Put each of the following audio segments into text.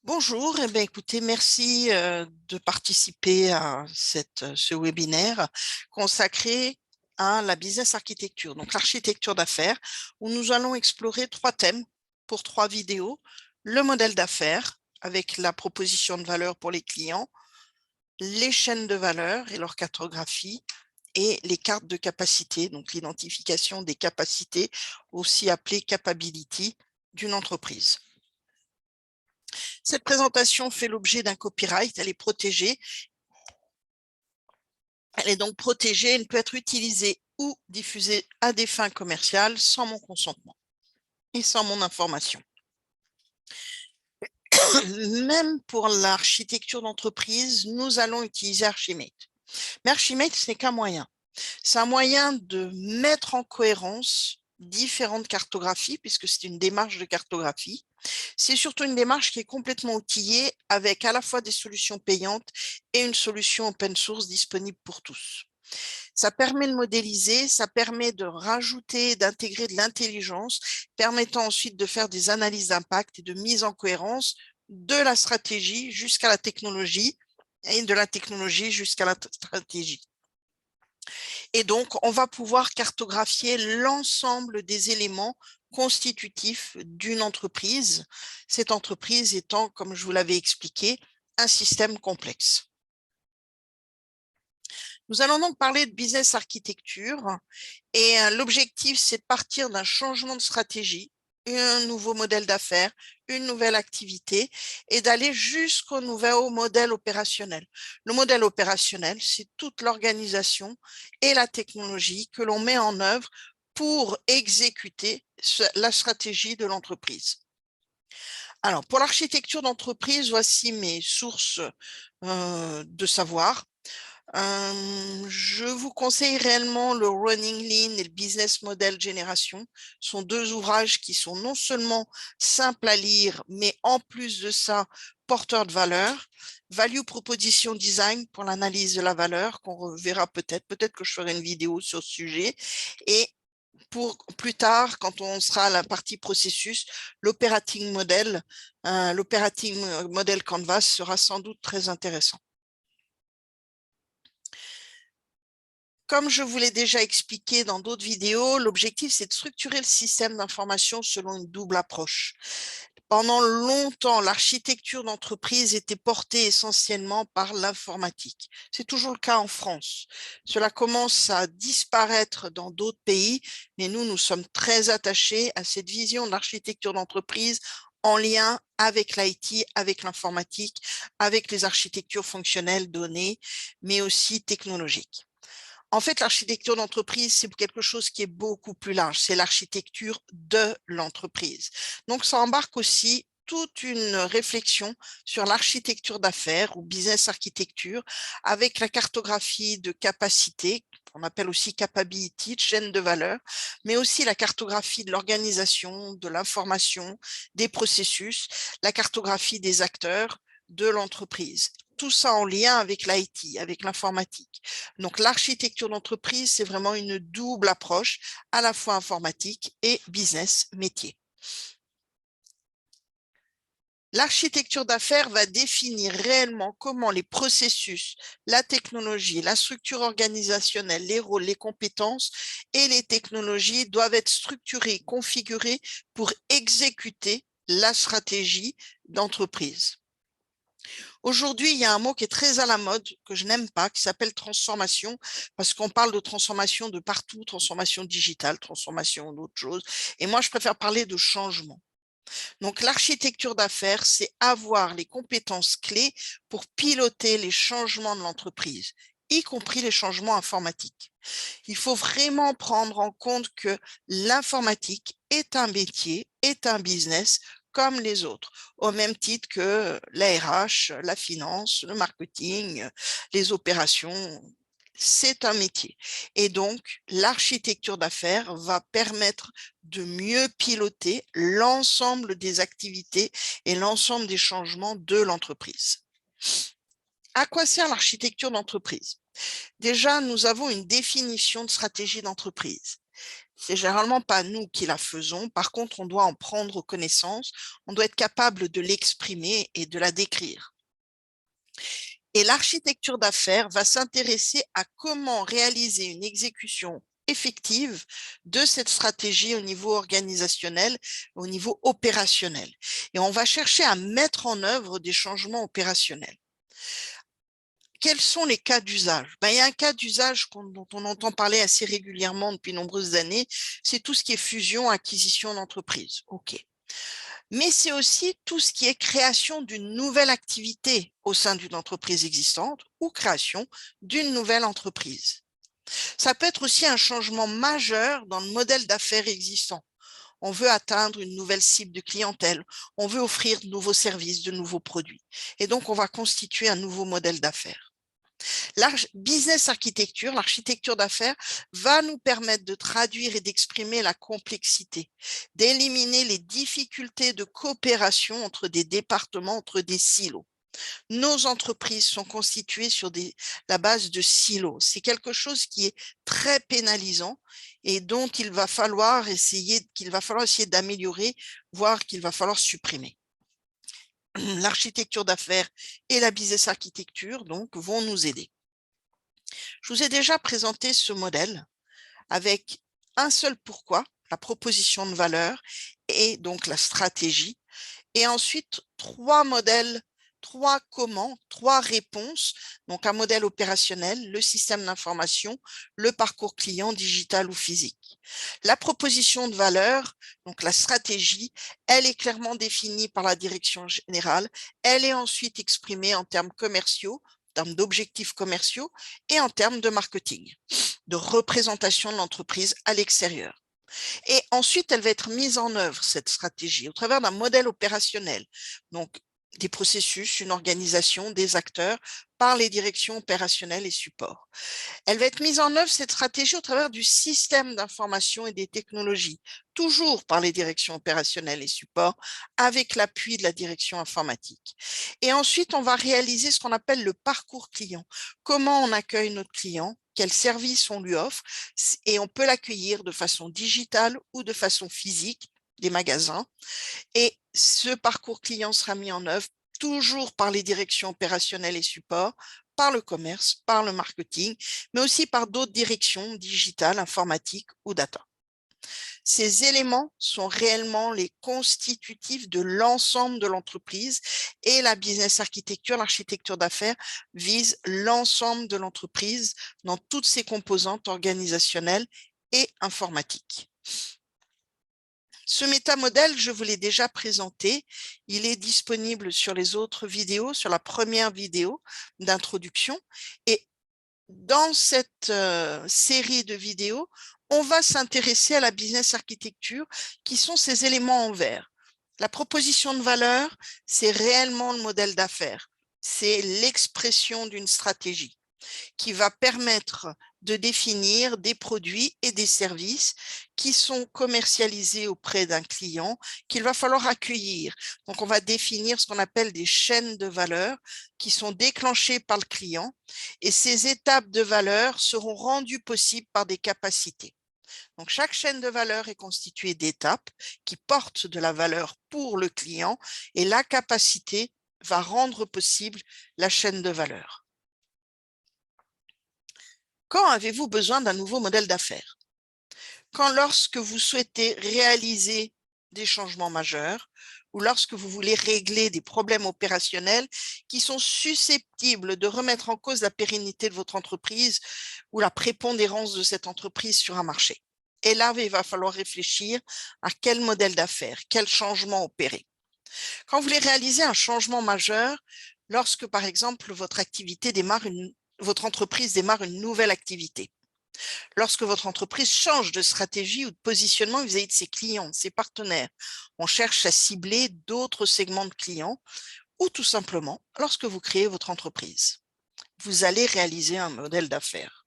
Bonjour, eh bien, écoutez, merci de participer à ce webinaire consacré à la business architecture, donc l'architecture d'affaires, où nous allons explorer trois thèmes pour trois vidéos. Le modèle d'affaires avec la proposition de valeur pour les clients, les chaînes de valeur et leur cartographie, et les cartes de capacité, donc l'identification des capacités, aussi appelées capability, d'une entreprise. Cette présentation fait l'objet d'un copyright, elle est protégée. Elle est donc protégée, elle ne peut être utilisée ou diffusée à des fins commerciales sans mon consentement et sans mon information. Même pour l'architecture d'entreprise, nous allons utiliser Archimate. Mais Archimate, ce n'est qu'un moyen. C'est un moyen de mettre en cohérence différentes cartographies, puisque c'est une démarche de cartographie. C'est surtout une démarche qui est complètement outillée avec à la fois des solutions payantes et une solution open source disponible pour tous. Ça permet de modéliser, ça permet de rajouter, d'intégrer de l'intelligence, permettant ensuite de faire des analyses d'impact et de mise en cohérence de la stratégie jusqu'à la technologie et de la technologie jusqu'à la stratégie. Et donc, on va pouvoir cartographier l'ensemble des éléments constitutifs d'une entreprise, cette entreprise étant, comme je vous l'avais expliqué, un système complexe. Nous allons donc parler de business architecture et l'objectif, c'est de partir d'un changement de stratégie, un nouveau modèle d'affaires, une nouvelle activité et d'aller jusqu'au nouveau modèle opérationnel. Le modèle opérationnel, c'est toute l'organisation et la technologie que l'on met en œuvre pour exécuter la stratégie de l'entreprise. Alors, pour l'architecture d'entreprise, voici mes sources de savoir. Je vous conseille réellement le Running Lean et le Business Model Génération. Ce sont deux ouvrages qui sont non seulement simples à lire, mais en plus de ça, porteurs de valeur. Value Proposition Design pour l'analyse de la valeur, qu'on reverra peut-être que je ferai une vidéo sur ce sujet. Et pour plus tard, quand on sera à la partie processus, l'Operating Model, l'Operating Model Canvas sera sans doute très intéressant. Comme je vous l'ai déjà expliqué dans d'autres vidéos, l'objectif, c'est de structurer le système d'information selon une double approche. Pendant longtemps, l'architecture d'entreprise était portée essentiellement par l'informatique. C'est toujours le cas en France. Cela commence à disparaître dans d'autres pays, mais nous sommes très attachés à cette vision de l'architecture d'entreprise en lien avec l'IT, avec l'informatique, avec les architectures fonctionnelles données, mais aussi technologiques. En fait, l'architecture d'entreprise, c'est quelque chose qui est beaucoup plus large. C'est l'architecture de l'entreprise. Donc, ça embarque aussi toute une réflexion sur l'architecture d'affaires ou business architecture avec la cartographie de capacité, qu'on appelle aussi capability, chaîne de valeur, mais aussi la cartographie de l'organisation, de l'information, des processus, la cartographie des acteurs de l'entreprise. Tout ça en lien avec l'IT, avec l'informatique. Donc, l'architecture d'entreprise, c'est vraiment une double approche, à la fois informatique et business métier. L'architecture d'affaires va définir réellement comment les processus, la technologie, la structure organisationnelle, les rôles, les compétences et les technologies doivent être structurés, configurés pour exécuter la stratégie d'entreprise. Aujourd'hui, il y a un mot qui est très à la mode, que je n'aime pas, qui s'appelle transformation, parce qu'on parle de transformation de partout, transformation digitale, transformation d'autres choses. Et moi, je préfère parler de changement. Donc, l'architecture d'affaires, c'est avoir les compétences clés pour piloter les changements de l'entreprise, y compris les changements informatiques. Il faut vraiment prendre en compte que l'informatique est un métier, est un business comme les autres, au même titre que la RH, la finance, le marketing, les opérations. C'est un métier. Et donc, l'architecture d'affaires va permettre de mieux piloter l'ensemble des activités et l'ensemble des changements de l'entreprise. À quoi sert l'architecture d'entreprise? Déjà, nous avons une définition de stratégie d'entreprise. C'est généralement pas nous qui la faisons. Par contre, on doit en prendre connaissance. On doit être capable de l'exprimer et de la décrire. Et l'architecture d'affaires va s'intéresser à comment réaliser une exécution effective de cette stratégie au niveau organisationnel, au niveau opérationnel. Et on va chercher à mettre en œuvre des changements opérationnels. Quels sont les cas d'usage? Il y a un cas d'usage dont on entend parler assez régulièrement depuis nombreuses années, c'est tout ce qui est fusion, acquisition d'entreprise. OK. Mais c'est aussi tout ce qui est création d'une nouvelle activité au sein d'une entreprise existante ou création d'une nouvelle entreprise. Ça peut être aussi un changement majeur dans le modèle d'affaires existant. On veut atteindre une nouvelle cible de clientèle, on veut offrir de nouveaux services, de nouveaux produits. Et donc, on va constituer un nouveau modèle d'affaires. La business architecture, l'architecture d'affaires, va nous permettre de traduire et d'exprimer la complexité, d'éliminer les difficultés de coopération entre des départements, entre des silos. Nos entreprises sont constituées sur la base de silos. C'est quelque chose qui est très pénalisant et dont il va falloir essayer d'améliorer, voire qu'il va falloir supprimer. L'architecture d'affaires et la business architecture donc vont nous aider. Je vous ai déjà présenté ce modèle avec un seul pourquoi, la proposition de valeur et donc la stratégie. Et ensuite, trois modèles, trois comment, trois réponses. Donc un modèle opérationnel, le système d'information, le parcours client digital ou physique. La proposition de valeur, donc la stratégie, elle est clairement définie par la direction générale. Elle est ensuite exprimée en termes commerciaux, en termes d'objectifs commerciaux et en termes de marketing, de représentation de l'entreprise à l'extérieur. Et ensuite, elle va être mise en œuvre, cette stratégie, au travers d'un modèle opérationnel. Donc, des processus, une organisation, des acteurs, par les directions opérationnelles et supports. Elle va être mise en œuvre, cette stratégie, au travers du système d'information et des technologies, toujours par les directions opérationnelles et supports, avec l'appui de la direction informatique. Et ensuite, on va réaliser ce qu'on appelle le parcours client. Comment on accueille notre client, quels services on lui offre, et on peut l'accueillir de façon digitale ou de façon physique, des magasins. Et ce parcours client sera mis en œuvre toujours par les directions opérationnelles et supports, par le commerce, par le marketing, mais aussi par d'autres directions digitales, informatiques ou data. Ces éléments sont réellement les constitutifs de l'ensemble de l'entreprise et la business architecture, l'architecture d'affaires vise l'ensemble de l'entreprise dans toutes ses composantes organisationnelles et informatiques. Ce métamodèle, je vous l'ai déjà présenté. Il est disponible sur les autres vidéos, sur la première vidéo d'introduction. Et dans cette série de vidéos, on va s'intéresser à la business architecture, qui sont ces éléments en vert. La proposition de valeur, c'est réellement le modèle d'affaires. C'est l'expression d'une stratégie qui va permettre de définir des produits et des services qui sont commercialisés auprès d'un client qu'il va falloir accueillir. Donc, on va définir ce qu'on appelle des chaînes de valeur qui sont déclenchées par le client et ces étapes de valeur seront rendues possibles par des capacités. Donc, chaque chaîne de valeur est constituée d'étapes qui portent de la valeur pour le client et la capacité va rendre possible la chaîne de valeur. Quand avez-vous besoin d'un nouveau modèle d'affaires? Lorsque vous souhaitez réaliser des changements majeurs ou lorsque vous voulez régler des problèmes opérationnels qui sont susceptibles de remettre en cause la pérennité de votre entreprise ou la prépondérance de cette entreprise sur un marché. Et là, il va falloir réfléchir à quel modèle d'affaires, quel changement opérer. Quand vous voulez réaliser un changement majeur, lorsque, par exemple, votre entreprise démarre une nouvelle activité. Lorsque votre entreprise change de stratégie ou de positionnement vis-à-vis de ses clients, de ses partenaires, on cherche à cibler d'autres segments de clients ou tout simplement lorsque vous créez votre entreprise. Vous allez réaliser un modèle d'affaires.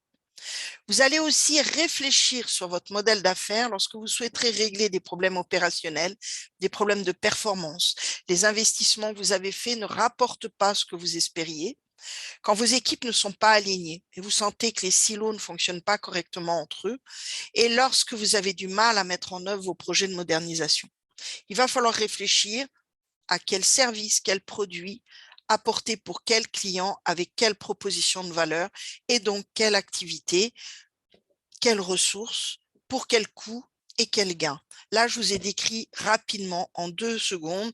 Vous allez aussi réfléchir sur votre modèle d'affaires lorsque vous souhaiterez régler des problèmes opérationnels, des problèmes de performance. Les investissements que vous avez faits ne rapportent pas ce que vous espériez. Quand vos équipes ne sont pas alignées et vous sentez que les silos ne fonctionnent pas correctement entre eux, et lorsque vous avez du mal à mettre en œuvre vos projets de modernisation, il va falloir réfléchir à quel service, quel produit apporter pour quel client, avec quelle proposition de valeur, et donc quelle activité, quelles ressources, pour quel coût et quel gain. Là, je vous ai décrit rapidement en 2 secondes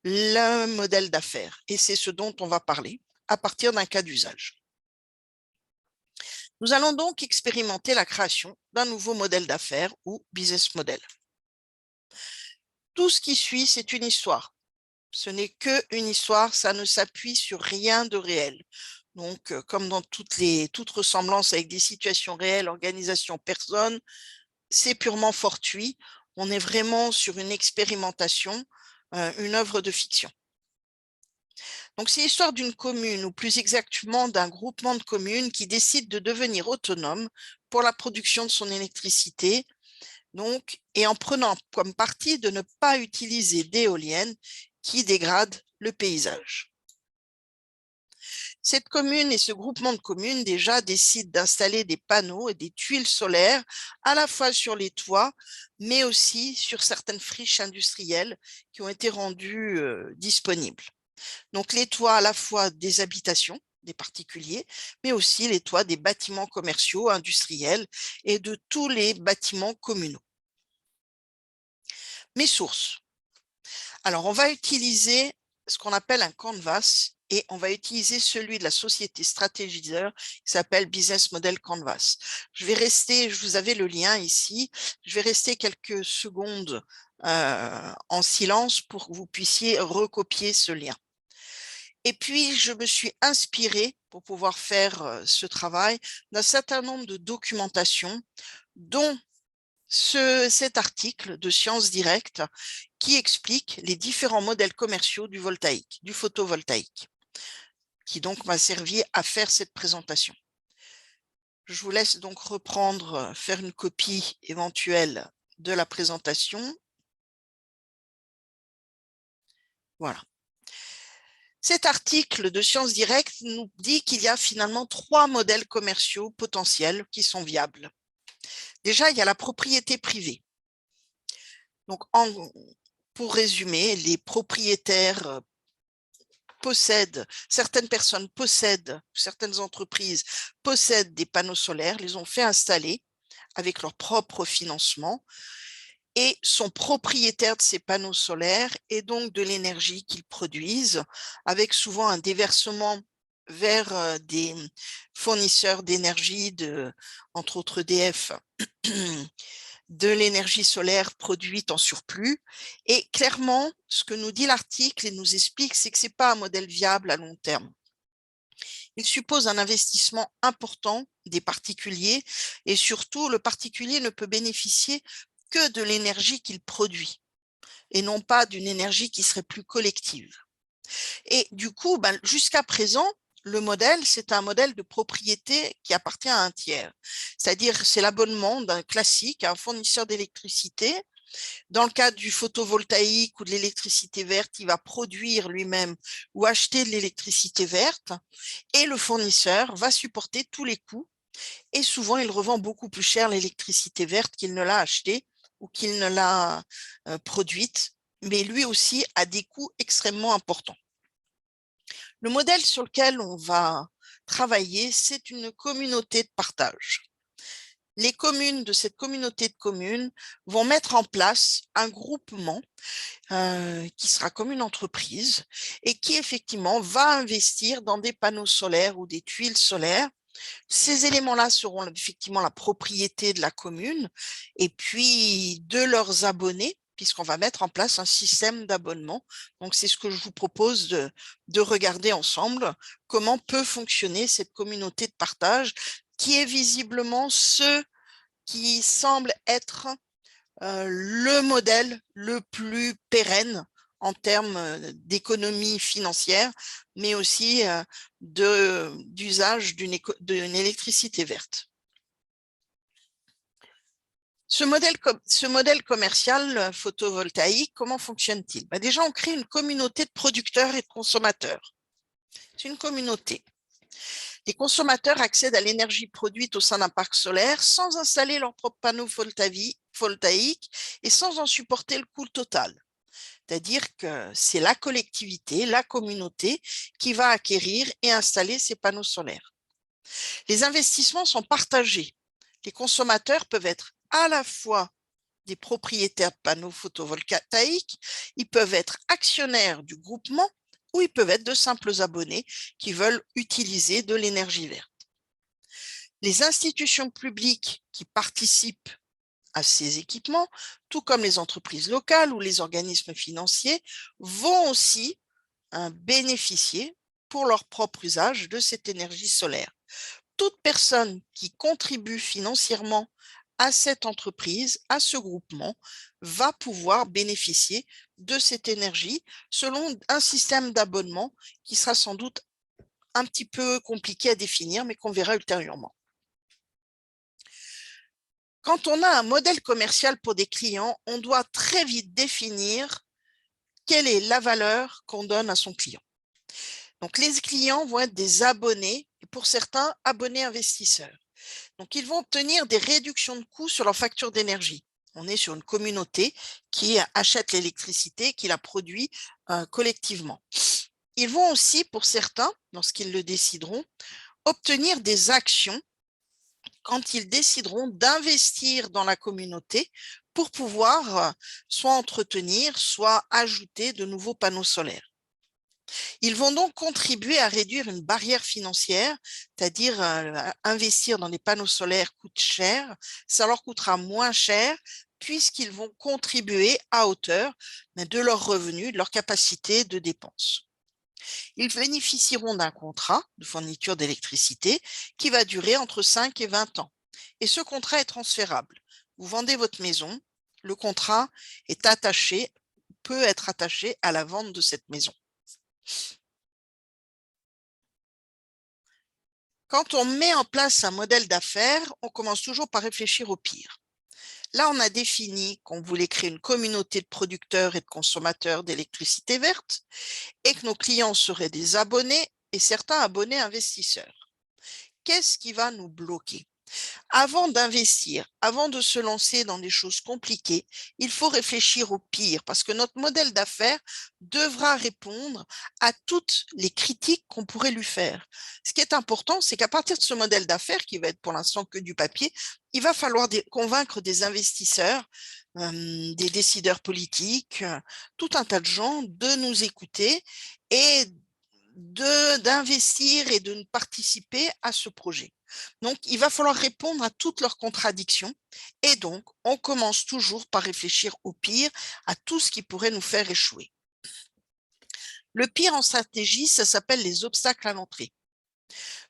le modèle d'affaires et c'est ce dont on va parler à partir d'un cas d'usage. Nous allons donc expérimenter la création d'un nouveau modèle d'affaires ou business model. Tout ce qui suit, c'est une histoire. Ce n'est qu'une histoire, ça ne s'appuie sur rien de réel. Donc, comme dans toute ressemblance avec des situations réelles, organisation, personne, c'est purement fortuit. On est vraiment sur une expérimentation, une œuvre de fiction. Donc, c'est l'histoire d'une commune, ou plus exactement d'un groupement de communes qui décide de devenir autonome pour la production de son électricité, donc, et en prenant comme parti de ne pas utiliser d'éoliennes qui dégradent le paysage. Cette commune et ce groupement de communes déjà décident d'installer des panneaux et des tuiles solaires à la fois sur les toits, mais aussi sur certaines friches industrielles qui ont été rendues disponibles. Donc les toits à la fois des habitations, des particuliers, mais aussi les toits des bâtiments commerciaux, industriels et de tous les bâtiments communaux. Mes sources. Alors, on va utiliser ce qu'on appelle un canvas et on va utiliser celui de la société Stratégiseur qui s'appelle Business Model Canvas. Je vais rester, vous avez le lien ici, je vais rester quelques secondes en silence pour que vous puissiez recopier ce lien. Et puis, je me suis inspirée pour pouvoir faire ce travail d'un certain nombre de documentations, dont cet article de Sciences Directes qui explique les différents modèles commerciaux du voltaïque, du photovoltaïque, qui donc m'a servi à faire cette présentation. Je vous laisse donc reprendre, faire une copie éventuelle de la présentation. Voilà. Cet article de Sciences Directes nous dit qu'il y a finalement 3 modèles commerciaux potentiels qui sont viables. Déjà, il y a la propriété privée. Donc, pour résumer, les propriétaires certaines personnes possèdent, certaines entreprises possèdent des panneaux solaires, les ont fait installer avec leur propre financement et sont propriétaires de ces panneaux solaires et donc de l'énergie qu'ils produisent, avec souvent un déversement vers des fournisseurs d'énergie, entre autres EDF, de l'énergie solaire produite en surplus. Et clairement, ce que nous dit l'article et nous explique, c'est que ce n'est pas un modèle viable à long terme. Il suppose un investissement important des particuliers et surtout, le particulier ne peut bénéficier que de l'énergie qu'il produit et non pas d'une énergie qui serait plus collective. Et du coup, jusqu'à présent, le modèle, c'est un modèle de propriété qui appartient à un tiers. C'est-à-dire, c'est l'abonnement d'un classique à un fournisseur d'électricité. Dans le cadre du photovoltaïque ou de l'électricité verte, il va produire lui-même ou acheter de l'électricité verte et le fournisseur va supporter tous les coûts. Et souvent, il revend beaucoup plus cher l'électricité verte qu'il ne l'a achetée ou qu'il ne l'a produite, mais lui aussi a des coûts extrêmement importants. Le modèle sur lequel on va travailler, c'est une communauté de partage. Les communes de cette communauté de communes vont mettre en place un groupement qui sera comme une entreprise et qui effectivement va investir dans des panneaux solaires ou des tuiles solaires. Ces éléments-là seront effectivement la propriété de la commune et puis de leurs abonnés, puisqu'on va mettre en place un système d'abonnement. Donc, c'est ce que je vous propose de regarder ensemble, comment peut fonctionner cette communauté de partage, qui est visiblement ce qui semble être le modèle le plus pérenne en termes d'économie financière, mais aussi d'usage d'une électricité verte. Ce modèle commercial photovoltaïque, comment fonctionne-t-il? Déjà, on crée une communauté de producteurs et de consommateurs. C'est une communauté. Les consommateurs accèdent à l'énergie produite au sein d'un parc solaire sans installer leurs propres panneaux photovoltaïques et sans en supporter le coût total. C'est-à-dire que c'est la collectivité, la communauté qui va acquérir et installer ces panneaux solaires. Les investissements sont partagés. Les consommateurs peuvent être à la fois des propriétaires de panneaux photovoltaïques, ils peuvent être actionnaires du groupement ou ils peuvent être de simples abonnés qui veulent utiliser de l'énergie verte. Les institutions publiques qui participent à ces équipements, tout comme les entreprises locales ou les organismes financiers, vont aussi bénéficier pour leur propre usage de cette énergie solaire. Toute personne qui contribue financièrement à cette entreprise, à ce groupement, va pouvoir bénéficier de cette énergie selon un système d'abonnement qui sera sans doute un petit peu compliqué à définir, mais qu'on verra ultérieurement. Quand on a un modèle commercial pour des clients, on doit très vite définir quelle est la valeur qu'on donne à son client. Donc, les clients vont être des abonnés, et pour certains, abonnés investisseurs. Donc, ils vont obtenir des réductions de coûts sur leur facture d'énergie. On est sur une communauté qui achète l'électricité, qui la produit collectivement. Ils vont aussi, pour certains, lorsqu'ils le décideront, obtenir des actions quand ils décideront d'investir dans la communauté pour pouvoir soit entretenir, soit ajouter de nouveaux panneaux solaires. Ils vont donc contribuer à réduire une barrière financière, c'est-à-dire investir dans des panneaux solaires coûte cher, ça leur coûtera moins cher puisqu'ils vont contribuer à hauteur de leurs revenus, de leur capacité de dépense. Ils bénéficieront d'un contrat de fourniture d'électricité qui va durer entre 5 et 20 ans. Et ce contrat est transférable. Vous vendez votre maison, le contrat est attaché, peut être attaché à la vente de cette maison. Quand on met en place un modèle d'affaires, on commence toujours par réfléchir au pire. Là, on a défini qu'on voulait créer une communauté de producteurs et de consommateurs d'électricité verte et que nos clients seraient des abonnés et certains abonnés investisseurs. Qu'est-ce qui va nous bloquer? Avant d'investir, avant de se lancer dans des choses compliquées, il faut réfléchir au pire parce que notre modèle d'affaires devra répondre à toutes les critiques qu'on pourrait lui faire. Ce qui est important, c'est qu'à partir de ce modèle d'affaires, qui va être pour l'instant que du papier, il va falloir convaincre des investisseurs, des décideurs politiques, tout un tas de gens de nous écouter et d'investir et de participer à ce projet. Donc, il va falloir répondre à toutes leurs contradictions et donc, on commence toujours par réfléchir au pire, à tout ce qui pourrait nous faire échouer. Le pire en stratégie, ça s'appelle les obstacles à l'entrée.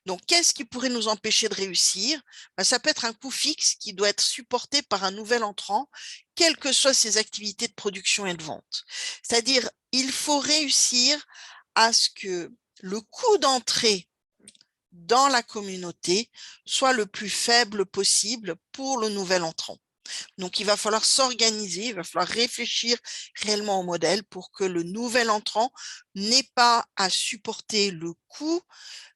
Donc, qu'est-ce qui pourrait nous empêcher de réussir? Ça peut être un coût fixe qui doit être supporté par un nouvel entrant, quelles que soient ses activités de production et de vente. C'est-à-dire, il faut réussir à ce que le coût d'entrée dans la communauté soit le plus faible possible pour le nouvel entrant. Donc, il va falloir s'organiser, il va falloir réfléchir réellement au modèle pour que le nouvel entrant n'ait pas à supporter le coût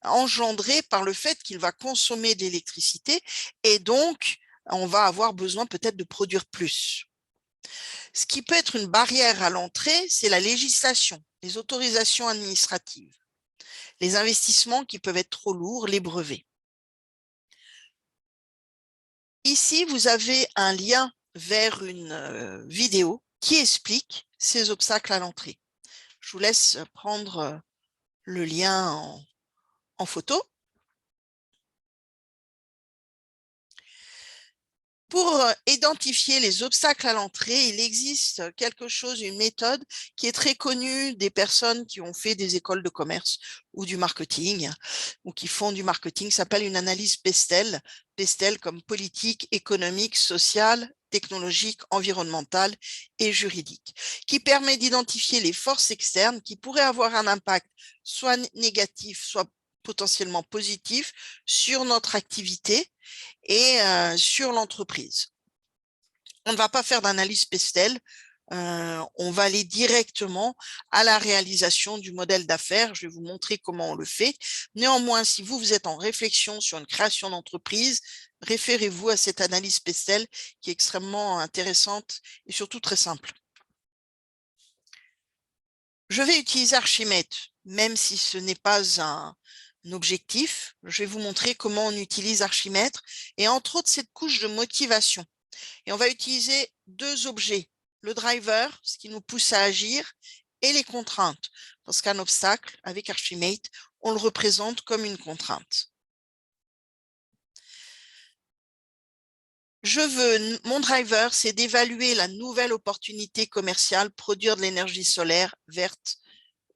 engendré par le fait qu'il va consommer de l'électricité et donc on va avoir besoin peut-être de produire plus. Ce qui peut être une barrière à l'entrée, c'est la législation, les autorisations administratives, les investissements qui peuvent être trop lourds, les brevets. Ici, vous avez un lien vers une vidéo qui explique ces obstacles à l'entrée. Je vous laisse prendre le lien en photo. Pour identifier les obstacles à l'entrée, il existe quelque chose, une méthode qui est très connue des personnes qui ont fait des écoles de commerce ou du marketing ou qui font du marketing, s'appelle une analyse Pestel. Pestel comme politique, économique, sociale, technologique, environnementale et juridique, qui permet d'identifier les forces externes qui pourraient avoir un impact soit négatif, soit potentiellement positif sur notre activité et sur l'entreprise. On ne va pas faire d'analyse Pestel on va aller directement à la réalisation du modèle d'affaires. Je vais vous montrer comment on le fait. Néanmoins, si vous êtes en réflexion sur une création d'entreprise, référez-vous à cette analyse Pestel qui est extrêmement intéressante et surtout très simple. Je vais utiliser Archimède, même si ce n'est pas un objectif. Je vais vous montrer comment on utilise Archimède et entre autres cette couche de motivation. Et on va utiliser deux objets, le driver, ce qui nous pousse à agir, et les contraintes. Parce qu'un obstacle, avec Archimède, on le représente comme une contrainte. Mon driver, c'est d'évaluer la nouvelle opportunité commerciale, produire de l'énergie solaire verte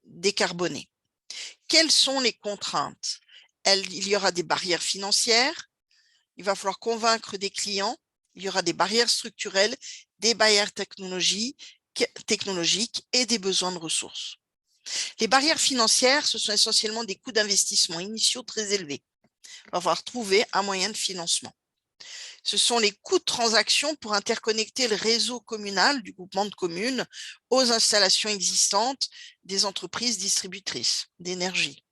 décarbonée. Quelles sont les contraintes? Il y aura des barrières financières, il va falloir convaincre des clients, il y aura des barrières structurelles, des barrières technologiques et des besoins de ressources. Les barrières financières, ce sont essentiellement des coûts d'investissement initiaux très élevés. Il va falloir trouver un moyen de financement. Ce sont les coûts de transaction pour interconnecter le réseau communal du groupement de communes aux installations existantes des entreprises distributrices d'énergie.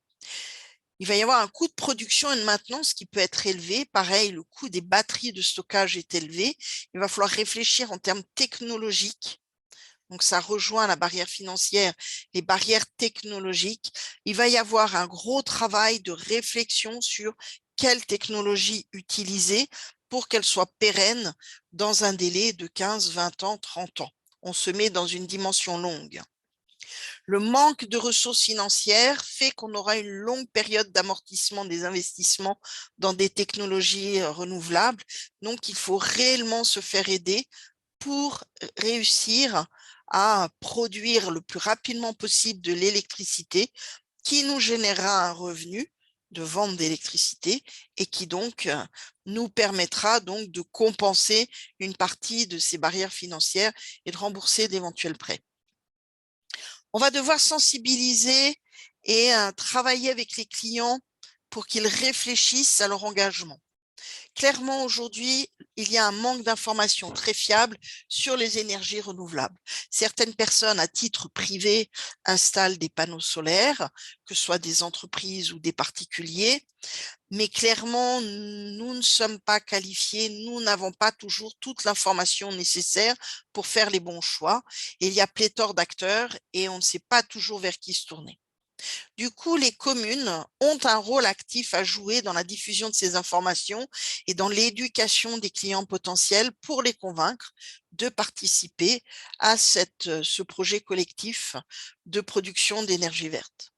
Il va y avoir un coût de production et de maintenance qui peut être élevé. Pareil, le coût des batteries de stockage est élevé. Il va falloir réfléchir en termes technologiques. Donc, ça rejoint la barrière financière, les barrières technologiques. Il va y avoir un gros travail de réflexion sur quelle technologie utiliser pour qu'elle soit pérenne dans un délai de 15, 20 ans, 30 ans. On se met dans une dimension longue. Le manque de ressources financières fait qu'on aura une longue période d'amortissement des investissements dans des technologies renouvelables. Donc, il faut réellement se faire aider pour réussir à produire le plus rapidement possible de l'électricité qui nous générera un revenu de vente d'électricité et qui donc nous permettra donc de compenser une partie de ces barrières financières et de rembourser d'éventuels prêts. On va devoir sensibiliser et travailler avec les clients pour qu'ils réfléchissent à leur engagement. Clairement, aujourd'hui, il y a un manque d'informations très fiables sur les énergies renouvelables. Certaines personnes, à titre privé, installent des panneaux solaires, que ce soit des entreprises ou des particuliers, mais clairement, nous ne sommes pas qualifiés, nous n'avons pas toujours toute l'information nécessaire pour faire les bons choix. Et il y a pléthore d'acteurs et on ne sait pas toujours vers qui se tourner. Du coup, les communes ont un rôle actif à jouer dans la diffusion de ces informations et dans l'éducation des clients potentiels pour les convaincre de participer à ce projet collectif de production d'énergie verte.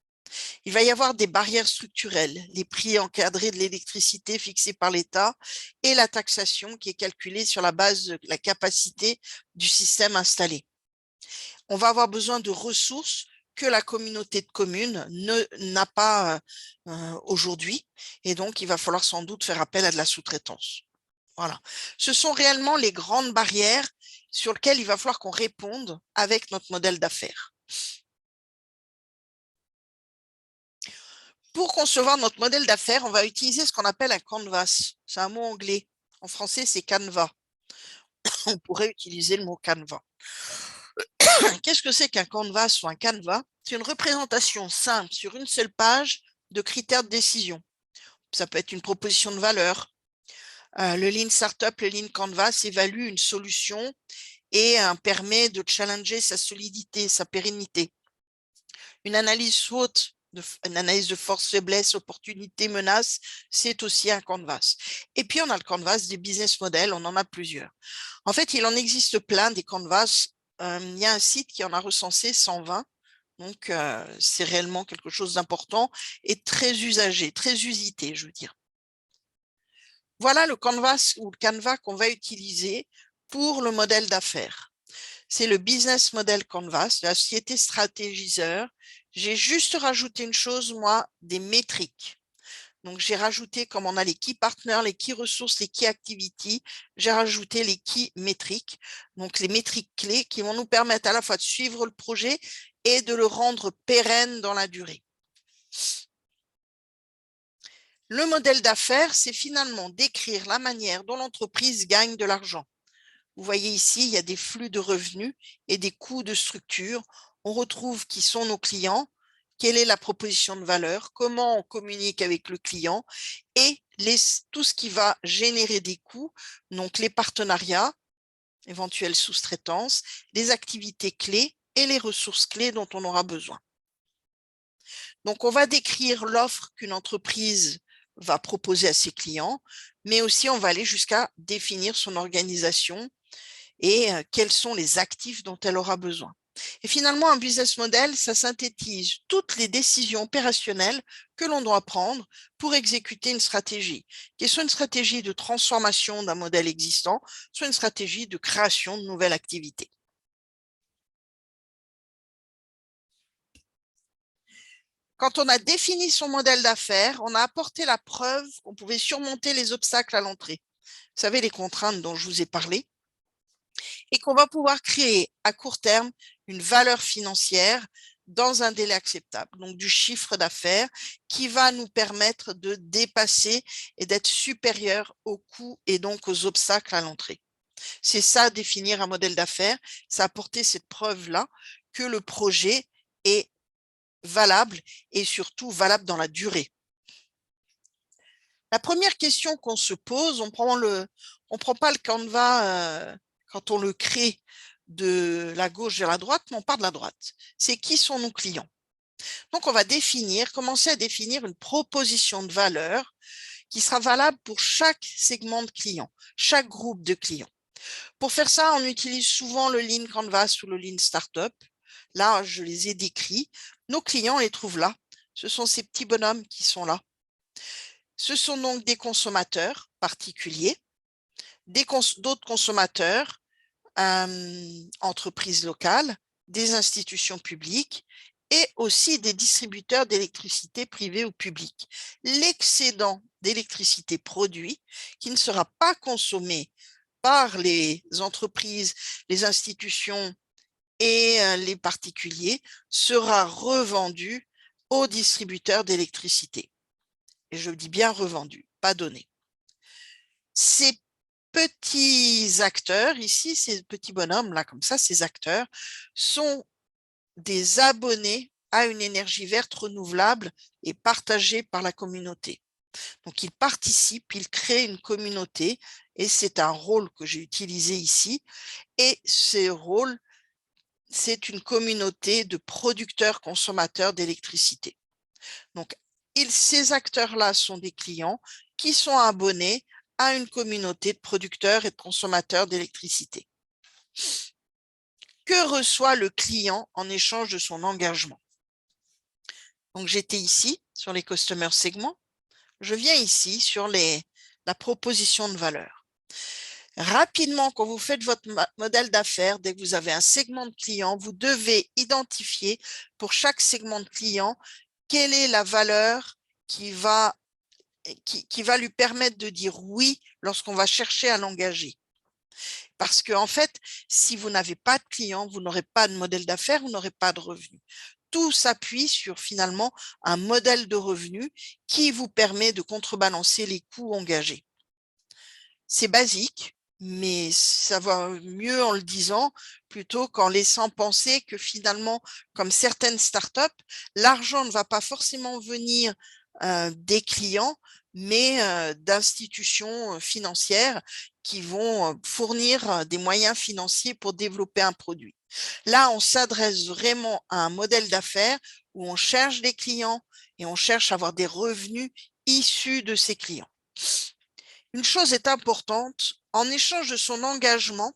Il va y avoir des barrières structurelles, les prix encadrés de l'électricité fixés par l'État et la taxation qui est calculée sur la base de la capacité du système installé. On va avoir besoin de ressources que la communauté de communes n'a pas aujourd'hui. Et donc, il va falloir sans doute faire appel à de la sous-traitance. Voilà. Ce sont réellement les grandes barrières sur lesquelles il va falloir qu'on réponde avec notre modèle d'affaires. Pour concevoir notre modèle d'affaires, on va utiliser ce qu'on appelle un canvas. C'est un mot anglais. En français, c'est Canva. On pourrait utiliser le mot Canva. Qu'est-ce que c'est qu'un canvas ou un canevas? C'est une représentation simple sur une seule page de critères de décision. Ça peut être une proposition de valeur. Le Lean Startup, le Lean Canvas évalue une solution et permet de challenger sa solidité, sa pérennité. Une analyse SWOT, une analyse de force, faiblesse, opportunité, menace, c'est aussi un canvas. Et puis, on a le canvas des business models, on en a plusieurs. En fait, il en existe plein des canvas. Il y a un site qui en a recensé 120. Donc, c'est réellement quelque chose d'important et très usagé, très usité, je veux dire. Voilà le canvas ou le canevas qu'on va utiliser pour le modèle d'affaires. C'est le Business Model Canvas, la société stratégiseur. J'ai juste rajouté une chose, moi, des métriques. Donc, j'ai rajouté, comme on a les key partners, les key ressources, les key activities, j'ai rajouté les key métriques. Donc, les métriques clés qui vont nous permettre à la fois de suivre le projet et de le rendre pérenne dans la durée. Le modèle d'affaires, c'est finalement décrire la manière dont l'entreprise gagne de l'argent. Vous voyez ici, il y a des flux de revenus et des coûts de structure. On retrouve qui sont nos clients, quelle est la proposition de valeur, comment on communique avec le client et tout ce qui va générer des coûts, donc les partenariats, éventuelles sous-traitances, les activités clés et les ressources clés dont on aura besoin. Donc, on va décrire l'offre qu'une entreprise va proposer à ses clients, mais aussi on va aller jusqu'à définir son organisation et quels sont les actifs dont elle aura besoin. Et finalement, un business model, ça synthétise toutes les décisions opérationnelles que l'on doit prendre pour exécuter une stratégie, qui est soit une stratégie de transformation d'un modèle existant, soit une stratégie de création de nouvelles activités. Quand on a défini son modèle d'affaires, on a apporté la preuve qu'on pouvait surmonter les obstacles à l'entrée. Vous savez, les contraintes dont je vous ai parlé, et qu'on va pouvoir créer à court terme une valeur financière dans un délai acceptable, donc du chiffre d'affaires qui va nous permettre de dépasser et d'être supérieur aux coûts et donc aux obstacles à l'entrée. C'est ça, définir un modèle d'affaires, c'est apporter cette preuve-là que le projet est valable et surtout valable dans la durée. La première question qu'on se pose, on prend pas le Canva quand on le crée de la gauche vers la droite, mais on part de la droite. C'est qui sont nos clients? Donc, on va commencer à définir une proposition de valeur qui sera valable pour chaque segment de clients, chaque groupe de clients. Pour faire ça, on utilise souvent le Lean Canvas ou le Lean Startup. Là, je les ai décrits. Nos clients, on les trouve là. Ce sont ces petits bonhommes qui sont là. Ce sont donc des consommateurs particuliers, d'autres consommateurs, entreprises locales, des institutions publiques et aussi des distributeurs d'électricité privés ou publics. L'excédent d'électricité produit, qui ne sera pas consommé par les entreprises, les institutions et les particuliers, sera revendu aux distributeurs d'électricité. Et je dis bien revendu, pas donné. Ces petits acteurs, ici, ces petits bonhommes là, comme ça, ces acteurs, sont des abonnés à une énergie verte renouvelable et partagée par la communauté. Donc, ils participent, ils créent une communauté et c'est un rôle que j'ai utilisé ici. Et ce rôle, c'est une communauté de producteurs-consommateurs d'électricité. Donc, ces acteurs-là sont des clients qui sont abonnés à une communauté de producteurs et de consommateurs d'électricité. Que reçoit le client en échange de son engagement? Donc, j'étais ici sur les customer segments. Je viens ici sur la proposition de valeur. Rapidement, quand vous faites votre modèle d'affaires, dès que vous avez un segment de client, vous devez identifier pour chaque segment de client quelle est la valeur qui va lui permettre de dire oui lorsqu'on va chercher à l'engager. Parce que, en fait, si vous n'avez pas de clients, vous n'aurez pas de modèle d'affaires, vous n'aurez pas de revenus. Tout s'appuie sur finalement un modèle de revenus qui vous permet de contrebalancer les coûts engagés. C'est basique, mais ça va mieux en le disant plutôt qu'en laissant penser que finalement, comme certaines startups, l'argent ne va pas forcément venir des clients, mais d'institutions financières qui vont fournir des moyens financiers pour développer un produit. Là, on s'adresse vraiment à un modèle d'affaires où on cherche des clients et on cherche à avoir des revenus issus de ces clients. Une chose est importante, en échange de son engagement,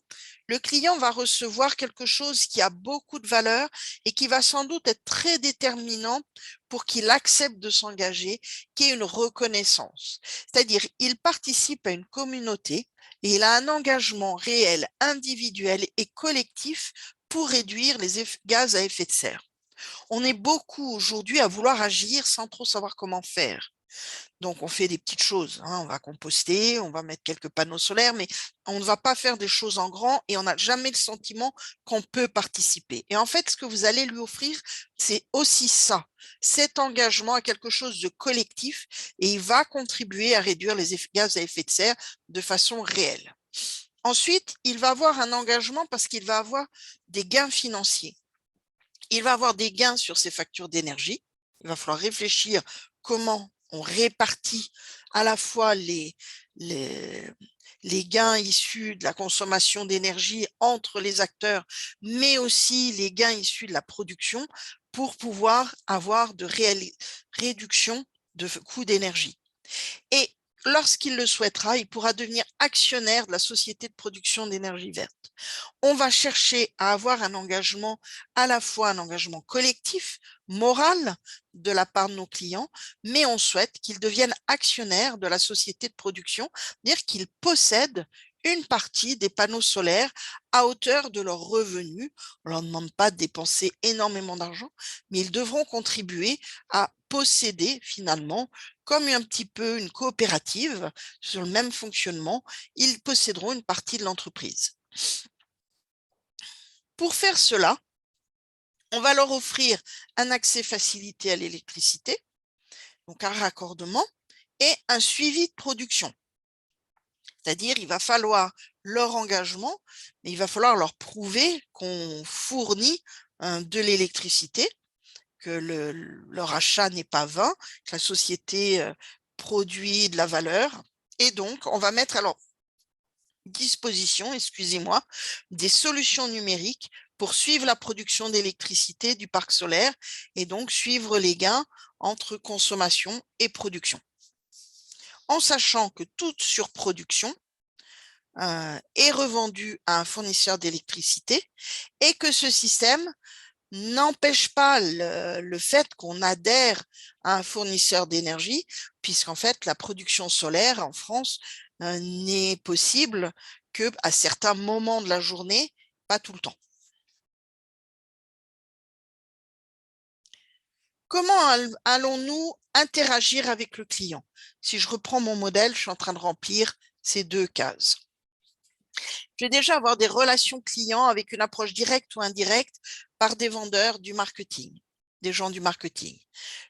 le client va recevoir quelque chose qui a beaucoup de valeur et qui va sans doute être très déterminant pour qu'il accepte de s'engager, qui est une reconnaissance. C'est-à-dire, il participe à une communauté et il a un engagement réel, individuel et collectif pour réduire les gaz à effet de serre. On est beaucoup aujourd'hui à vouloir agir sans trop savoir comment faire. Donc, on fait des petites choses, hein. On va composter, on va mettre quelques panneaux solaires, mais on ne va pas faire des choses en grand et on n'a jamais le sentiment qu'on peut participer. Et en fait, ce que vous allez lui offrir, c'est aussi ça, cet engagement à quelque chose de collectif et il va contribuer à réduire les gaz à effet de serre de façon réelle. Ensuite, il va avoir un engagement parce qu'il va avoir des gains financiers. Il va avoir des gains sur ses factures d'énergie. Il va falloir réfléchir comment on répartit à la fois les gains issus de la consommation d'énergie entre les acteurs, mais aussi les gains issus de la production pour pouvoir avoir de réelles réductions de coûts d'énergie. Et lorsqu'il le souhaitera, il pourra devenir actionnaire de la société de production d'énergie verte. On va chercher à avoir un engagement, à la fois un engagement collectif, moral de la part de nos clients, mais on souhaite qu'ils deviennent actionnaires de la société de production, c'est-à-dire qu'ils possèdent une partie des panneaux solaires à hauteur de leurs revenus. On ne leur demande pas de dépenser énormément d'argent, mais ils devront contribuer à posséder finalement, comme un petit peu une coopérative sur le même fonctionnement, ils posséderont une partie de l'entreprise. Pour faire cela, on va leur offrir un accès facilité à l'électricité, donc un raccordement et un suivi de production. C'est-à-dire, il va falloir leur engagement, mais il va falloir leur prouver qu'on fournit de l'électricité, que leur achat n'est pas vain, que la société produit de la valeur. Et donc, on va mettre alors disposition, excusez-moi, des solutions numériques pour suivre la production d'électricité du parc solaire et donc suivre les gains entre consommation et production. En sachant que toute surproduction est revendue à un fournisseur d'électricité et que ce système n'empêche pas le fait qu'on adhère à un fournisseur d'énergie, puisqu'en fait, la production solaire en France n'est possible qu'à certains moments de la journée, pas tout le temps. Comment allons-nous interagir avec le client? Si je reprends mon modèle, je suis en train de remplir ces deux cases. Je vais déjà avoir des relations clients avec une approche directe ou indirecte par des vendeurs du marketing, des gens du marketing.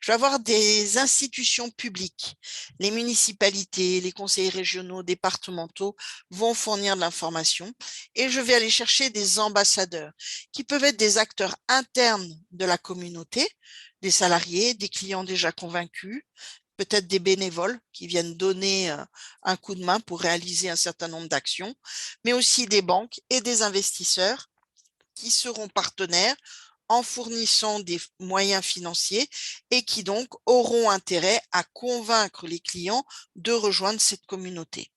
Je vais avoir des institutions publiques. Les municipalités, les conseils régionaux, départementaux vont fournir de l'information et je vais aller chercher des ambassadeurs qui peuvent être des acteurs internes de la communauté, des salariés, des clients déjà convaincus, peut-être des bénévoles qui viennent donner un coup de main pour réaliser un certain nombre d'actions, mais aussi des banques et des investisseurs qui seront partenaires en fournissant des moyens financiers et qui donc auront intérêt à convaincre les clients de rejoindre cette communauté.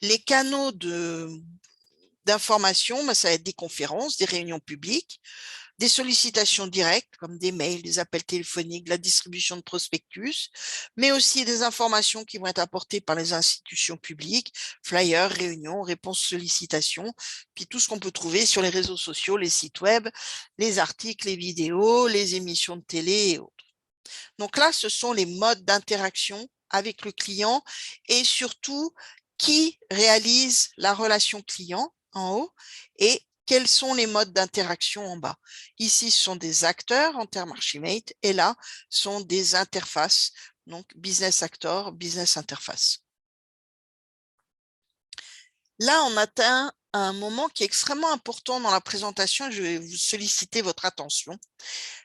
Les canaux d'information, ça va être des conférences, des réunions publiques, des sollicitations directes comme des mails, des appels téléphoniques, la distribution de prospectus, mais aussi des informations qui vont être apportées par les institutions publiques, flyers, réunions, réponses, sollicitations, puis tout ce qu'on peut trouver sur les réseaux sociaux, les sites web, les articles, les vidéos, les émissions de télé et autres. Donc là, ce sont les modes d'interaction avec le client et surtout qui réalise la relation client en haut et quels sont les modes d'interaction en bas. Ici, ce sont des acteurs en termes Archimate et là, sont des interfaces, donc business actor, business interface. Là, on atteint un moment qui est extrêmement important dans la présentation. Je vais vous solliciter votre attention.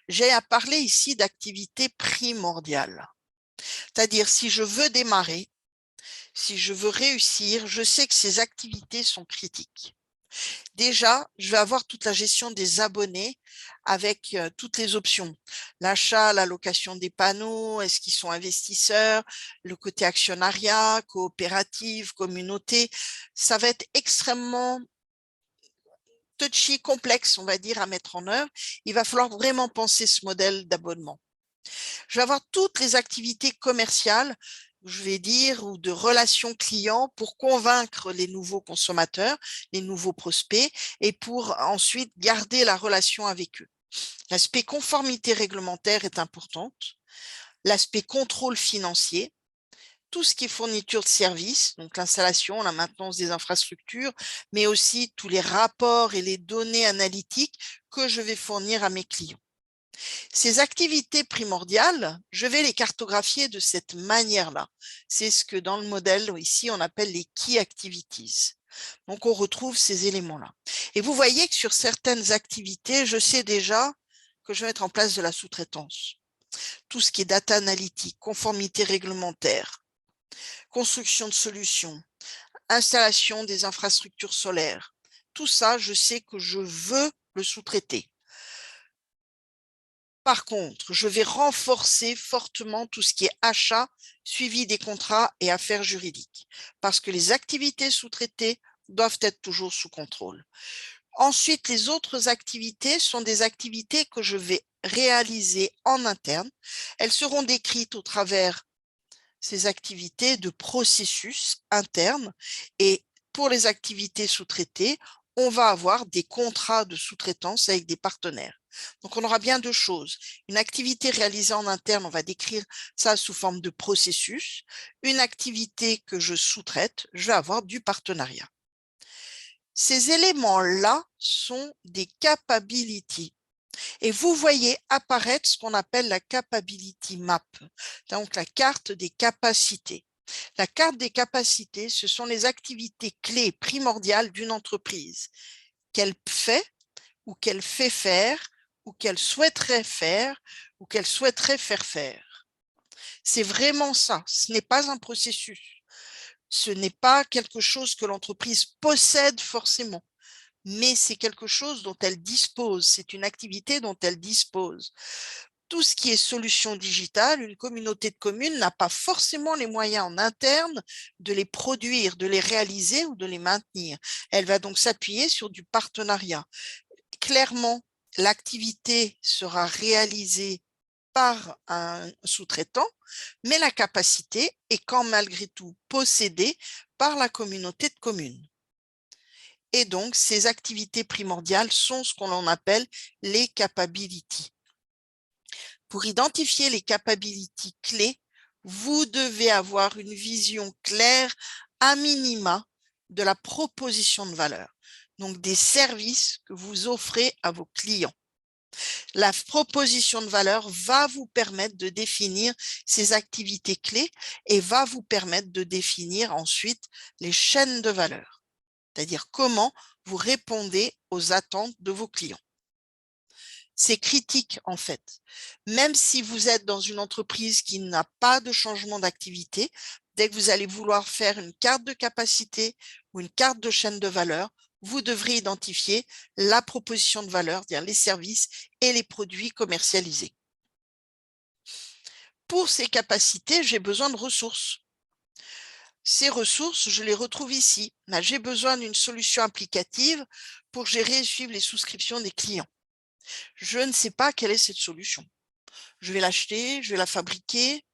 J'ai à parler ici d'activité primordiale. C'est-à-dire, si je veux démarrer, si je veux réussir, je sais que ces activités sont critiques. Déjà, je vais avoir toute la gestion des abonnés avec toutes les options. L'achat, la location des panneaux, est-ce qu'ils sont investisseurs, le côté actionnariat, coopérative, communauté. Ça va être extrêmement touchy, complexe, on va dire, à mettre en œuvre. Il va falloir vraiment penser ce modèle d'abonnement. Je vais avoir toutes les activités commerciales, je vais dire, ou de relations clients pour convaincre les nouveaux consommateurs, les nouveaux prospects, et pour ensuite garder la relation avec eux. L'aspect conformité réglementaire est importante. L'aspect contrôle financier, tout ce qui est fourniture de services, donc l'installation, la maintenance des infrastructures, mais aussi tous les rapports et les données analytiques que je vais fournir à mes clients. Ces activités primordiales, je vais les cartographier de cette manière-là. C'est ce que dans le modèle ici, on appelle les Key Activities. Donc, on retrouve ces éléments-là. Et vous voyez que sur certaines activités, je sais déjà que je vais mettre en place de la sous-traitance. Tout ce qui est data analytique, conformité réglementaire, construction de solutions, installation des infrastructures solaires. Tout ça, je sais que je veux le sous-traiter. Par contre, je vais renforcer fortement tout ce qui est achat, suivi des contrats et affaires juridiques, parce que les activités sous-traitées doivent être toujours sous contrôle. Ensuite, les autres activités sont des activités que je vais réaliser en interne. Elles seront décrites au travers ces activités de processus internes. Et pour les activités sous-traitées, on va avoir des contrats de sous-traitance avec des partenaires. Donc, on aura bien deux choses. Une activité réalisée en interne, on va décrire ça sous forme de processus. Une activité que je sous-traite, je vais avoir du partenariat. Ces éléments-là sont des capabilities. Et vous voyez apparaître ce qu'on appelle la capability map, donc la carte des capacités. La carte des capacités, ce sont les activités clés primordiales d'une entreprise qu'elle fait ou qu'elle fait faire ou qu'elle souhaiterait faire ou qu'elle souhaiterait faire faire. C'est vraiment ça, ce n'est pas un processus. Ce n'est pas quelque chose que l'entreprise possède forcément, mais c'est quelque chose dont elle dispose, c'est une activité dont elle dispose. Tout ce qui est solution digitale, une communauté de communes n'a pas forcément les moyens en interne de les produire, de les réaliser ou de les maintenir. Elle va donc s'appuyer sur du partenariat. Clairement, l'activité sera réalisée par un sous-traitant, mais la capacité est quand malgré tout possédée par la communauté de communes. Et donc, ces activités primordiales sont ce qu'on appelle les capabilities. Pour identifier les capabilities clés, vous devez avoir une vision claire, à minima, de la proposition de valeur, donc des services que vous offrez à vos clients. La proposition de valeur va vous permettre de définir ces activités clés et va vous permettre de définir ensuite les chaînes de valeur, c'est-à-dire comment vous répondez aux attentes de vos clients. C'est critique en fait. Même si vous êtes dans une entreprise qui n'a pas de changement d'activité, dès que vous allez vouloir faire une carte de capacité ou une carte de chaîne de valeur, vous devrez identifier la proposition de valeur, c'est-à-dire les services et les produits commercialisés. Pour ces capacités, j'ai besoin de ressources. Ces ressources, je les retrouve ici. J'ai besoin d'une solution applicative pour gérer et suivre les souscriptions des clients. Je ne sais pas quelle est cette solution. Je vais l'acheter, je vais la fabriquer.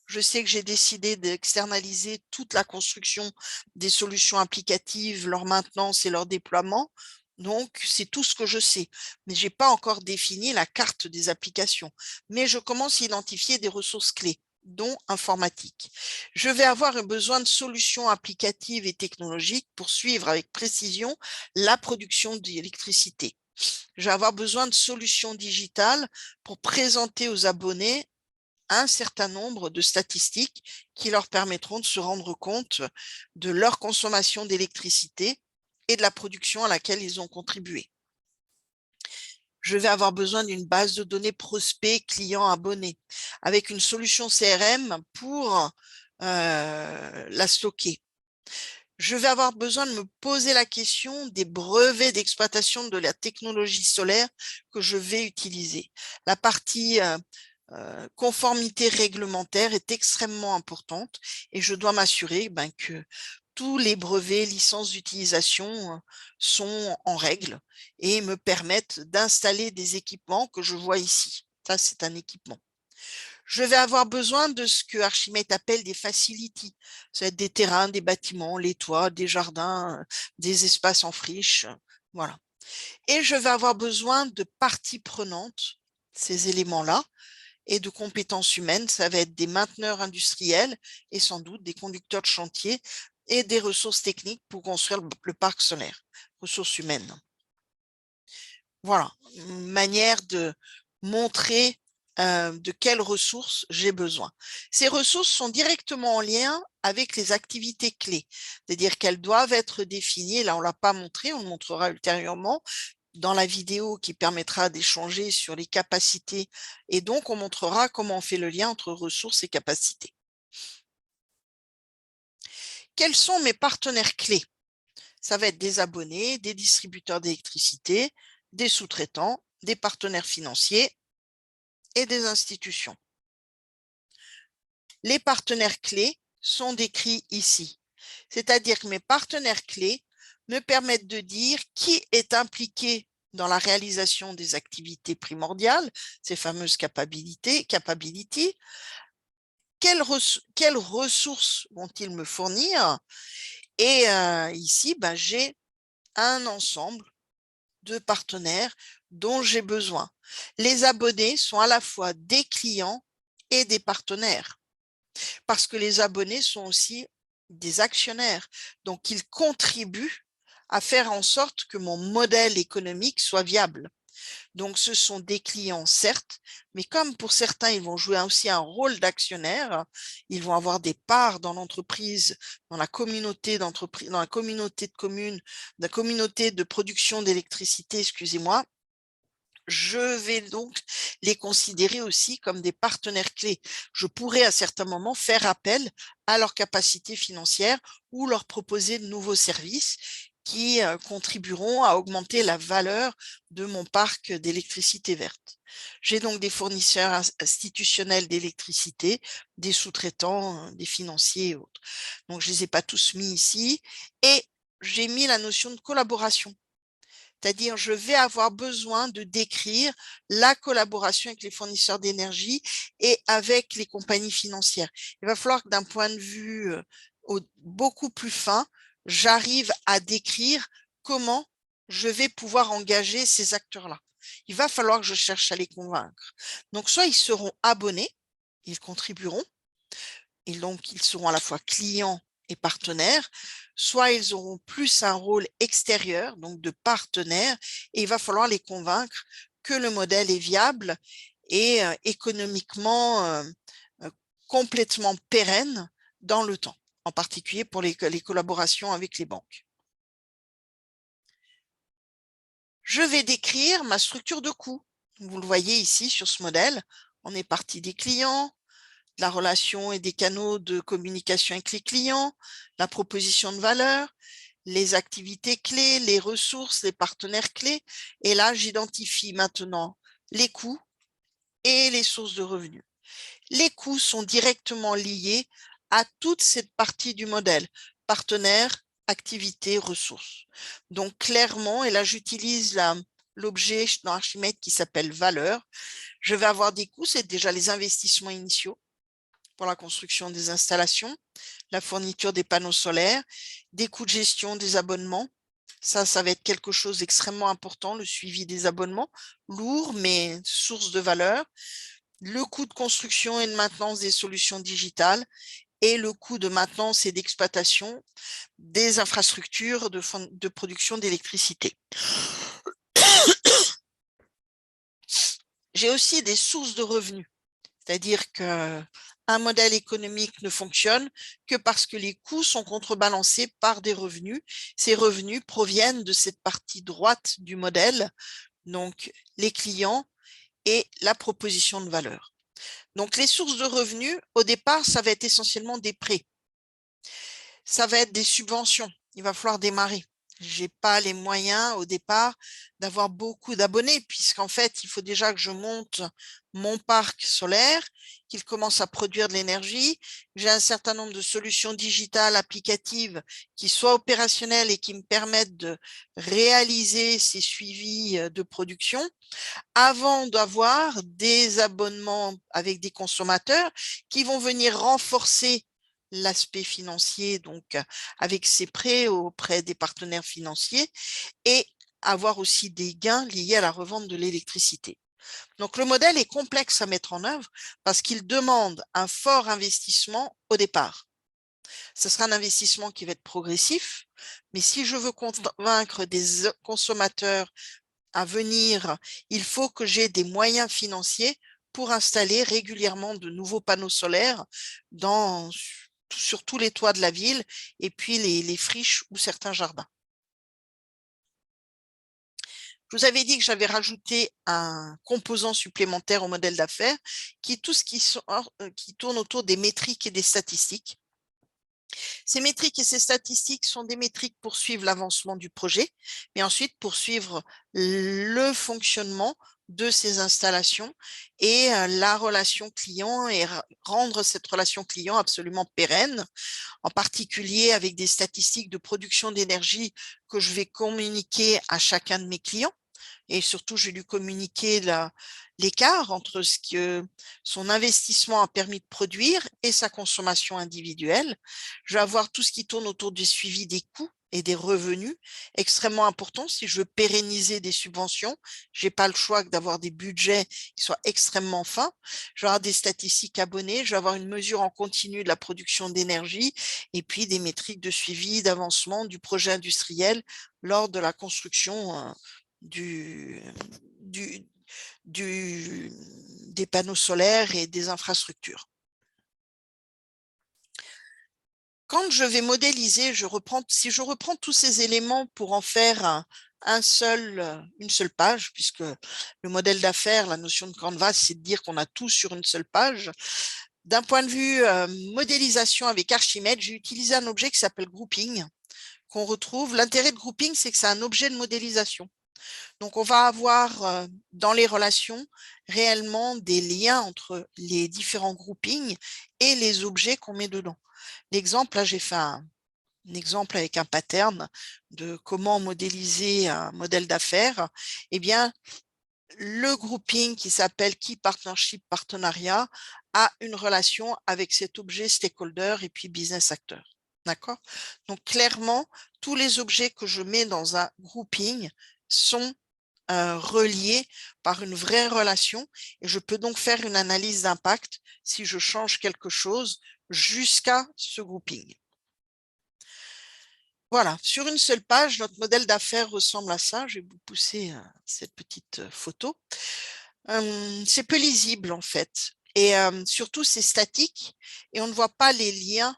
Je sais que j'ai décidé d'externaliser toute la construction des solutions applicatives, leur maintenance et leur déploiement. Donc, c'est tout ce que je sais. Mais je n'ai pas encore défini la carte des applications. Mais je commence à identifier des ressources clés, dont informatique. Je vais avoir besoin de solutions applicatives et technologiques pour suivre avec précision la production d'électricité. Je vais avoir besoin de solutions digitales pour présenter aux abonnés un certain nombre de statistiques qui leur permettront de se rendre compte de leur consommation d'électricité et de la production à laquelle ils ont contribué. Je vais avoir besoin d'une base de données prospects, clients, abonnés, avec une solution CRM pour la stocker. Je vais avoir besoin de me poser la question des brevets d'exploitation de la technologie solaire que je vais utiliser. La partie conformité réglementaire est extrêmement importante et je dois m'assurer que tous les brevets, licences d'utilisation sont en règle et me permettent d'installer des équipements que je vois ici. Ça, c'est un équipement. Je vais avoir besoin de ce que Archimate appelle des facilities. Ça va être des terrains, des bâtiments, les toits, des jardins, des espaces en friche. Voilà. Et je vais avoir besoin de parties prenantes, ces éléments-là, et de compétences humaines. Ça va être des mainteneurs industriels et sans doute des conducteurs de chantier et des ressources techniques pour construire le parc solaire, ressources humaines. Voilà, une manière de montrer de quelles ressources j'ai besoin. Ces ressources sont directement en lien avec les activités clés, c'est-à-dire qu'elles doivent être définies. Là, on ne l'a pas montré, on le montrera ultérieurement dans la vidéo qui permettra d'échanger sur les capacités, et donc on montrera comment on fait le lien entre ressources et capacités. Quels sont mes partenaires clés? Ça va être des abonnés, des distributeurs d'électricité, des sous-traitants, des partenaires financiers et des institutions. Les partenaires clés sont décrits ici. C'est-à-dire que mes partenaires clés me permettent de dire qui est impliqué dans la réalisation des activités primordiales, ces fameuses capability, quelles ressources vont-ils me fournir, et ici, j'ai un ensemble de partenaires dont j'ai besoin. Les abonnés sont à la fois des clients et des partenaires, parce que les abonnés sont aussi des actionnaires. Donc, ils contribuent à faire en sorte que mon modèle économique soit viable. Donc, ce sont des clients, certes, mais comme pour certains, ils vont jouer aussi un rôle d'actionnaire, ils vont avoir des parts dans l'entreprise, dans la communauté d'entreprise, dans la communauté de communes, dans la communauté de production d'électricité, excusez-moi. Je vais donc les considérer aussi comme des partenaires clés. Je pourrais à certains moments faire appel à leurs capacités financières ou leur proposer de nouveaux services qui contribueront à augmenter la valeur de mon parc d'électricité verte. J'ai donc des fournisseurs institutionnels d'électricité, des sous-traitants, des financiers et autres. Donc, je ne les ai pas tous mis ici. Et j'ai mis la notion de collaboration. C'est-à-dire, je vais avoir besoin de décrire la collaboration avec les fournisseurs d'énergie et avec les compagnies financières. Il va falloir que d'un point de vue beaucoup plus fin, j'arrive à décrire comment je vais pouvoir engager ces acteurs-là. Il va falloir que je cherche à les convaincre. Donc, soit ils seront abonnés, ils contribueront, et donc ils seront à la fois clients et partenaires, soit ils auront plus un rôle extérieur, donc de partenaires, et il va falloir les convaincre que le modèle est viable et économiquement complètement pérenne dans le temps, en particulier pour les collaborations avec les banques. Je vais décrire ma structure de coût. Vous le voyez ici sur ce modèle, on est parti des clients, la relation et des canaux de communication avec les clients, la proposition de valeur, les activités clés, les ressources, les partenaires clés. Et là, j'identifie maintenant les coûts et les sources de revenus. Les coûts sont directement liés à toute cette partie du modèle, partenaires, activités, ressources. Donc clairement, et là j'utilise l'objet dans Archimède qui s'appelle valeur, je vais avoir des coûts, c'est déjà les investissements initiaux pour la construction des installations, la fourniture des panneaux solaires, des coûts de gestion des abonnements. Ça va être quelque chose d'extrêmement important, le suivi des abonnements, lourd mais source de valeur. Le coût de construction et de maintenance des solutions digitales et le coût de maintenance et d'exploitation des infrastructures de production d'électricité. J'ai aussi des sources de revenus, c'est-à-dire qu'un modèle économique ne fonctionne que parce que les coûts sont contrebalancés par des revenus. Ces revenus proviennent de cette partie droite du modèle, donc les clients et la proposition de valeur. Donc les sources de revenus, au départ, ça va être essentiellement des prêts. Ça va être des subventions. Il va falloir démarrer. Je n'ai pas les moyens au départ d'avoir beaucoup d'abonnés, puisqu'en fait, il faut déjà que je monte mon parc solaire, qu'il commence à produire de l'énergie. J'ai un certain nombre de solutions digitales applicatives qui soient opérationnelles et qui me permettent de réaliser ces suivis de production avant d'avoir des abonnements avec des consommateurs qui vont venir renforcer l'aspect financier, donc avec ces prêts auprès des partenaires financiers, et avoir aussi des gains liés à la revente de l'électricité. Donc le modèle est complexe à mettre en œuvre parce qu'il demande un fort investissement au départ. Ce sera un investissement qui va être progressif, mais si je veux convaincre des consommateurs à venir, il faut que j'ai des moyens financiers pour installer régulièrement de nouveaux panneaux solaires dans sur tous les toits de la ville et puis les friches ou certains jardins. Je vous avais dit que j'avais rajouté un composant supplémentaire au modèle d'affaires qui est tout ce qui tourne autour des métriques et des statistiques. Ces métriques et ces statistiques sont des métriques pour suivre l'avancement du projet, mais ensuite pour suivre le fonctionnement de ces installations et la relation client et rendre cette relation client absolument pérenne, en particulier avec des statistiques de production d'énergie que je vais communiquer à chacun de mes clients. Et surtout, je vais lui communiquer l'écart entre ce que son investissement a permis de produire et sa consommation individuelle. Je vais avoir tout ce qui tourne autour du suivi des coûts et des revenus, extrêmement important. Si je veux pérenniser des subventions, je n'ai pas le choix que d'avoir des budgets qui soient extrêmement fins. Je vais avoir des statistiques abonnées, je vais avoir une mesure en continu de la production d'énergie et puis des métriques de suivi, d'avancement du projet industriel lors de la construction des panneaux solaires et des infrastructures. Quand je vais modéliser, si je reprends tous ces éléments pour en faire une seule page, puisque le modèle d'affaires, la notion de canvas, c'est de dire qu'on a tout sur une seule page. D'un point de vue modélisation avec Archimède, j'ai utilisé un objet qui s'appelle grouping, qu'on retrouve. L'intérêt de grouping, c'est que c'est un objet de modélisation. Donc, on va avoir dans les relations réellement des liens entre les différents groupings et les objets qu'on met dedans. L'exemple, là, j'ai fait un exemple avec un pattern de comment modéliser un modèle d'affaires. Eh bien, le grouping qui s'appelle Key Partnership Partenariat a une relation avec cet objet stakeholder et puis business acteur. D'accord? Donc, clairement, tous les objets que je mets dans un grouping sont reliés par une vraie relation et je peux donc faire une analyse d'impact si je change quelque chose jusqu'à ce grouping. Voilà, sur une seule page, notre modèle d'affaires ressemble à ça. Je vais vous pousser cette petite photo. C'est peu lisible en fait et surtout c'est statique et on ne voit pas les liens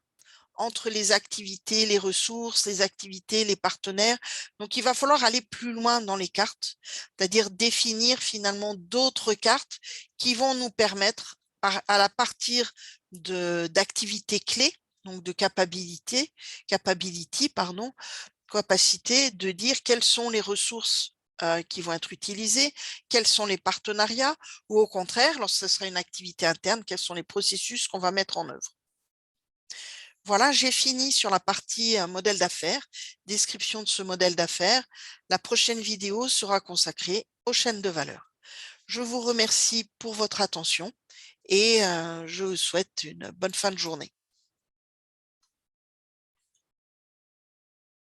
entre les activités, les ressources, les activités, les partenaires. Donc, il va falloir aller plus loin dans les cartes, c'est-à-dire définir finalement d'autres cartes qui vont nous permettre, à partir d'activités clés, donc de capacité, de dire quelles sont les ressources qui vont être utilisées, quels sont les partenariats, ou au contraire, lorsque ce sera une activité interne, quels sont les processus qu'on va mettre en œuvre. Voilà, j'ai fini sur la partie modèle d'affaires, description de ce modèle d'affaires. La prochaine vidéo sera consacrée aux chaînes de valeur. Je vous remercie pour votre attention et je vous souhaite une bonne fin de journée.